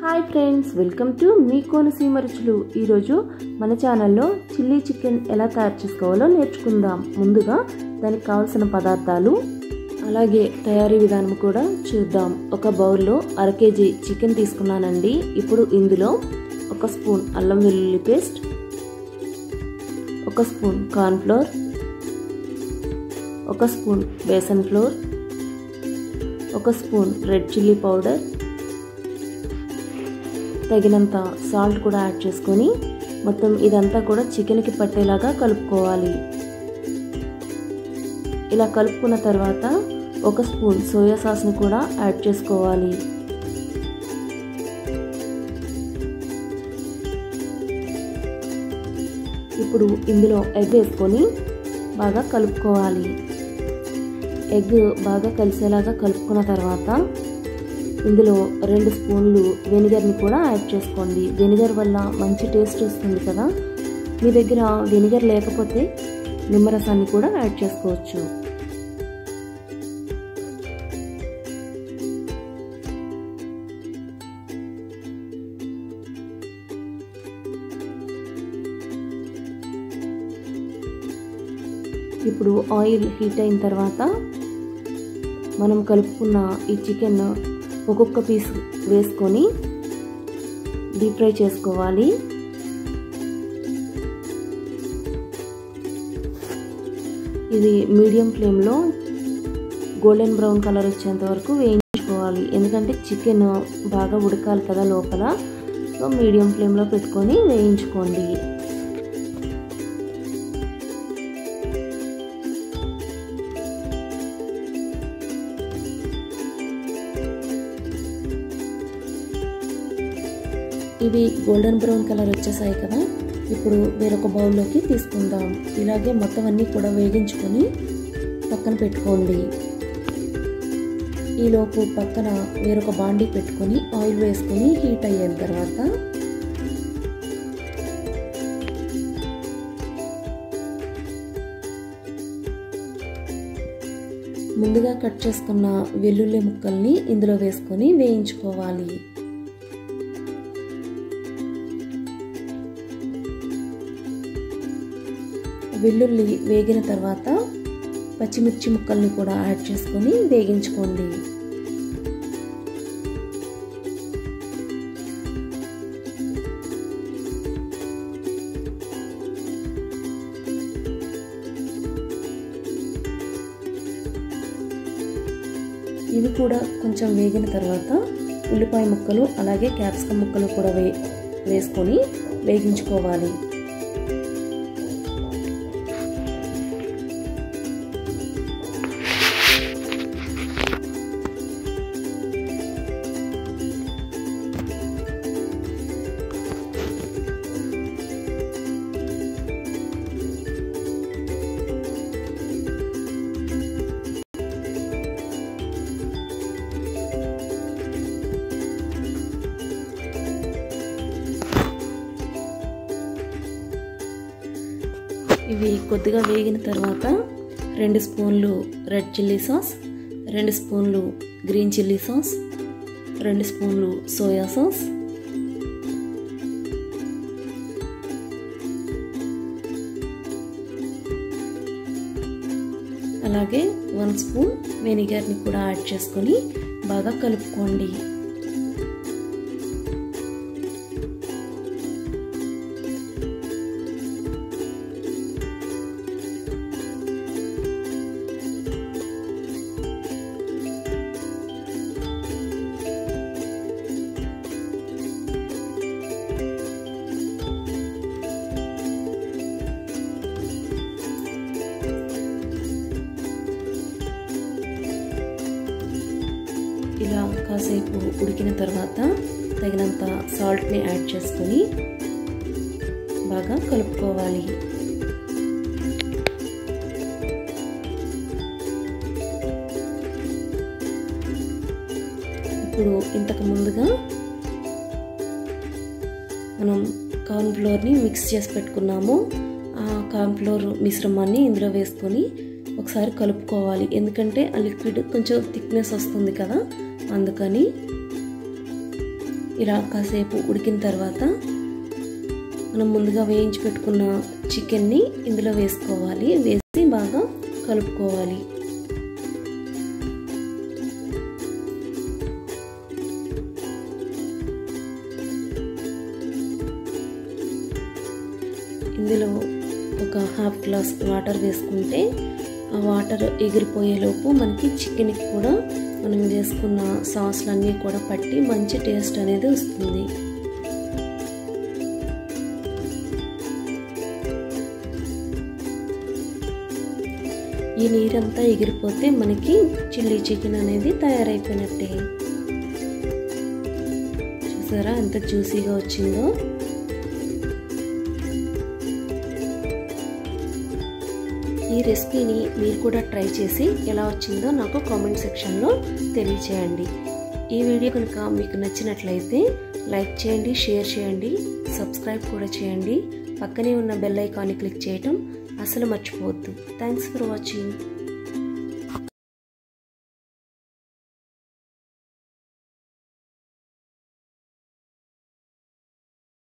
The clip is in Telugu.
Hi friends, welcome to me Konaseema రుచులు. ఈరోజు మన ఛానల్లో చిల్లీ చికెన్ ఎలా తయారు చేసుకోవాలో నేర్చుకుందాం. ముందుగా దానికి కావాల్సిన పదార్థాలు అలాగే తయారీ విధానం కూడా చూద్దాం. ఒక బౌల్లో 1/2 kg చికెన్ తీసుకున్నానండి. ఇప్పుడు ఇందులో 1 స్పూన్ అల్లం వెల్లుల్లి paste, 1 spoon corn flour, 1 spoon besan flour, 1 spoon red chilli powder, తగినంత సాల్ట్ కూడా యాడ్ చేసుకొని మొత్తం ఇదంతా కూడా చికెన్కి పట్టేలాగా కలుపుకోవాలి. ఇలా కలుపుకున్న తర్వాత 1 స్పూన్ సోయా సాస్ని కూడా యాడ్ చేసుకోవాలి. ఇప్పుడు ఇందులో ఎగ్ వేసుకొని బాగా కలుపుకోవాలి. ఎగ్ బాగా కలిసేలాగా కలుపుకున్న తర్వాత ఇందులో 2 స్పూన్లు వెనిగర్ని కూడా యాడ్ చేసుకోండి. వెనిగర్ వల్ల మంచి టేస్ట్ వస్తుంది కదా. మీ దగ్గర వెనిగర్ లేకపోతే నిమ్మరసాన్ని కూడా యాడ్ చేసుకోవచ్చు. ఇప్పుడు ఆయిల్ హీట్ అయిన తర్వాత మనం కలుపుకున్న ఈ చికెన్ ఒక్కొక్క పీస్ వేసుకొని డీప్ ఫ్రై చేసుకోవాలి. ఇది మీడియం ఫ్లేమ్లో గోల్డెన్ బ్రౌన్ కలర్ వచ్చేంత వరకు వేయించుకోవాలి. ఎందుకంటే చికెన్ బాగా ఉడకాలి కదా లోపల. సో మీడియం ఫ్లేమ్లో పెట్టుకొని వేయించుకోండి. ఇవి గోల్డెన్ బ్రౌన్ కలర్ వచ్చేసాయి కదా. ఇప్పుడు వేరొక బౌల్లోకి తీసుకుందాం. ఇలాగే మొత్తం అన్నీ కూడా వేగించుకొని పక్కన పెట్టుకోండి. ఈలోపు పక్కన వేరొక బాండీ పెట్టుకొని ఆయిల్ వేసుకొని హీట్ అయిన తర్వాత ముందుగా కట్ చేసుకున్న వెల్లుల్లి ముక్కల్ని ఇందులో వేసుకొని వేయించుకోవాలి. వెల్లుల్లి వేగిన తర్వాత పచ్చిమిర్చి ముక్కల్ని కూడా యాడ్ చేసుకొని వేగించుకోండి. ఇవి కూడా కొంచెం వేగిన తర్వాత ఉల్లిపాయ ముక్కలు అలాగే క్యాప్సికమ్ ముక్కలు కూడా వేసుకొని వేగించుకోవాలి. ఇవి కొద్దిగా వేగిన తర్వాత 2 స్పూన్లు రెడ్ చిల్లీ సాస్, 2 స్పూన్లు గ్రీన్ చిల్లీ సాస్, 2 స్పూన్లు సోయా సాస్, అలాగే 1 స్పూన్ వెనిగర్ని కూడా యాడ్ చేసుకొని బాగా కలుపుకోండి. ఇలా కాసేపు ఉడికిన తర్వాత తగినంత సాల్ట్ని యాడ్ చేసుకొని బాగా కలుపుకోవాలి. ఇప్పుడు ఇంతకు ముందుగా మనం కార్న్ ఫ్లోర్ని మిక్స్ చేసి పెట్టుకున్నాము. ఆ కార్న్ ఫ్లోర్ మిశ్రమాన్ని ఇందులో వేసుకొని ఒకసారి కలుపుకోవాలి. ఎందుకంటే ఆ లిక్విడ్ కొంచెం థిక్నెస్ వస్తుంది కదా, అందుకని ఇలా కాసేపు ఉడికిన తర్వాత మనం ముందుగా వేయించి పెట్టుకున్న చికెన్ని ఇందులో వేసుకోవాలి. వేసి బాగా కలుపుకోవాలి. ఇందులో ఒక హాఫ్ గ్లాస్ వాటర్ వేసుకుంటే ఆ వాటర్ ఎగిరిపోయేలోపు మనకి చికెన్కి కూడా మనం వేసుకున్న సాస్లన్నీ కూడా పట్టి మంచి టేస్ట్ అనేది వస్తుంది. ఈ నీరంతా ఎగిరిపోతే మనకి చిల్లీ చికెన్ అనేది తయారైపోయినట్టే. చూసారా ఎంత జ్యూసీగా వచ్చిందో. ఈ రెసిపీని మీరు కూడా ట్రై చేసి ఎలా వచ్చిందో నాకు కామెంట్ సెక్షన్లో తెలియచేయండి. ఈ వీడియో కనుక మీకు నచ్చినట్లయితే లైక్ చేయండి, షేర్ చేయండి, సబ్స్క్రైబ్ కూడా చేయండి. పక్కనే ఉన్న బెల్ ఐకాన్ని క్లిక్ చేయటం అసలు మర్చిపోవద్దు. Thanks for watching.